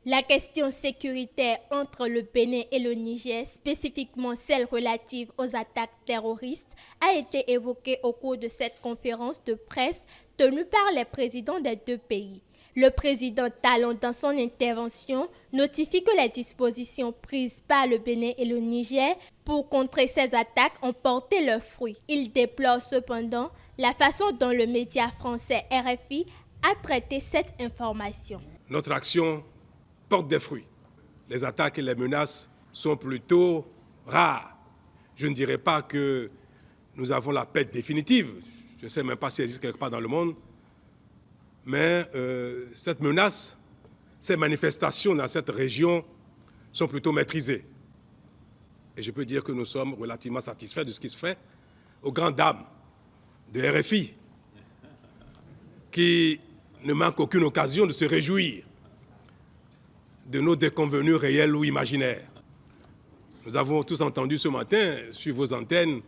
La question sécuritaire entre le Bénin et le Niger, spécifiquement celle relative aux attaques terroristes, a été évoquée au cours de cette conférence de presse tenue par les présidents des deux pays. Le président Talon, dans son intervention, notifie que les dispositions prises par le Bénin et le Niger pour contrer ces attaques ont porté leurs fruits. Il déplore cependant la façon dont le média français RFI a traité cette information. Notre action porte des fruits. Les attaques et les menaces sont plutôt rares. Je ne dirais pas que nous avons la paix définitive. Je ne sais même pas si elle existe quelque part dans le monde. Mais cette menace, ces manifestations dans cette région sont plutôt maîtrisées. Et je peux dire que nous sommes relativement satisfaits de ce qui se fait aux grandes dames de RFI, qui ne manquent aucune occasion de se réjouir de nos déconvenues réelles ou imaginaires. Nous avons tous entendu ce matin, sur vos antennes,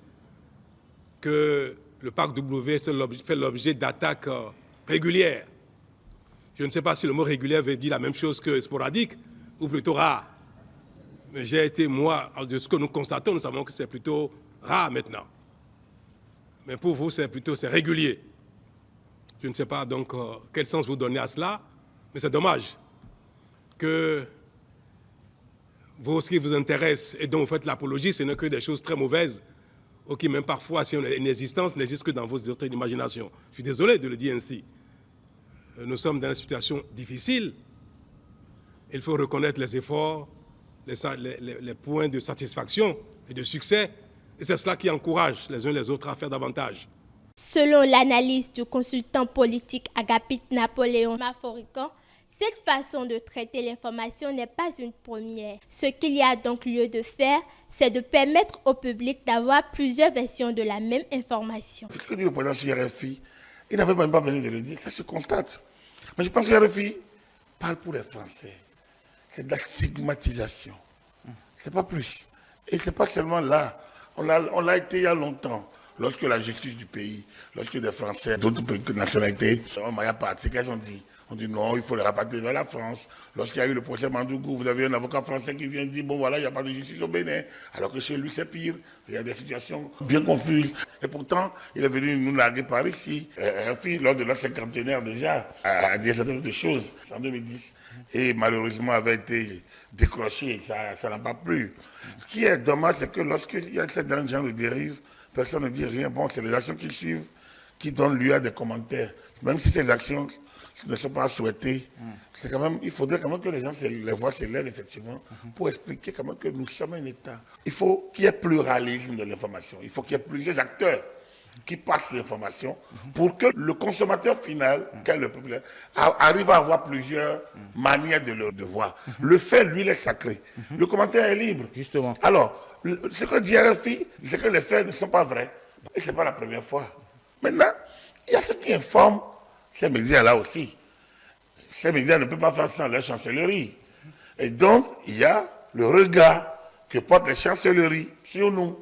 que le parc W fait l'objet d'attaques régulières. Je ne sais pas si le mot régulière veut dire la même chose que sporadique ou plutôt rare. Mais j'ai été, moi, de ce que nous constatons, nous savons que c'est plutôt rare maintenant. Mais pour vous, c'est régulier. Je ne sais pas donc quel sens vous donnez à cela, mais c'est dommage que ce qui vous intéresse et dont vous faites l'apologie, ce n'est que des choses très mauvaises, ou qui même parfois, si on a une existence, n'existent que dans vos imaginations. Je suis désolé de le dire ainsi. Nous sommes dans une situation difficile. Il faut reconnaître les efforts, les points de satisfaction et de succès. Et c'est cela qui encourage les uns les autres à faire davantage. Selon l'analyse du consultant politique Agapite Napoléon Maforican, cette façon de traiter l'information n'est pas une première. Ce qu'il y a donc lieu de faire, c'est de permettre au public d'avoir plusieurs versions de la même information. Ce que dit le président sur RFI, il n'avait même pas besoin de le dire, ça se constate. Mais je pense que RFI parle pour les Français. C'est de la stigmatisation. C'est pas plus. Et c'est pas seulement là. On l'a été il y a longtemps. Lorsque la justice du pays, lorsque des Français d'autres pays de nationalité, on a parti, qu'est-ce qu'on dit? On dit non, il faut les rapatrier vers la France. Lorsqu'il y a eu le procès Mandougou, vous avez un avocat français qui vient dire bon voilà, il n'y a pas de justice au Bénin. Alors que chez lui, c'est pire. Il y a des situations bien confuses. Et pourtant, il est venu nous larguer par ici. RFI, lors de notre cinquantenaire déjà, a dit certaines choses en 2010. Et malheureusement, avait été décroché. Ça n'a pas plu. Ce qui est dommage, c'est que lorsqu'il y a ce genre de dérive, personne ne dit rien. Bon, c'est les actions qui suivent qui donnent lieu à des commentaires. Même si ces actions ne sont pas souhaitées, c'est quand même, il faudrait quand même que les gens les voix s'élèvent effectivement pour expliquer quand même que nous sommes un État. Il faut qu'il y ait pluralisme de l'information. Il faut qu'il y ait plusieurs acteurs qui passent l'information pour que le consommateur final, qu'est le peuple, arrive à avoir plusieurs manières de voir. Le fait, lui, il est sacré. Le commentaire est libre. Justement. Alors, ce que dit RFI, c'est que les faits ne sont pas vrais. Et ce n'est pas la première fois. Maintenant, il y a ceux qui informent ces médias-là aussi. Ces médias ne peuvent pas faire sans leur chancellerie. Et donc, il y a le regard que portent les chancelleries sur nous.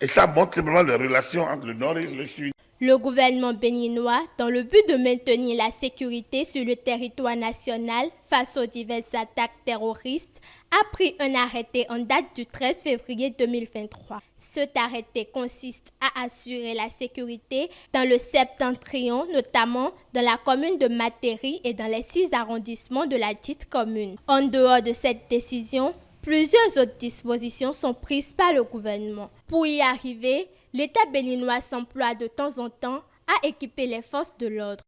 Et ça montre simplement les relations entre le Nord et le Sud. Le gouvernement béninois, dans le but de maintenir la sécurité sur le territoire national face aux diverses attaques terroristes, a pris un arrêté en date du 13 février 2023. Cet arrêté consiste à assurer la sécurité dans le septentrion, notamment dans la commune de Materi et dans les 6 arrondissements de la dite commune. En dehors de cette décision, plusieurs autres dispositions sont prises par le gouvernement. Pour y arriver, l'État béninois s'emploie de temps en temps à équiper les forces de l'ordre.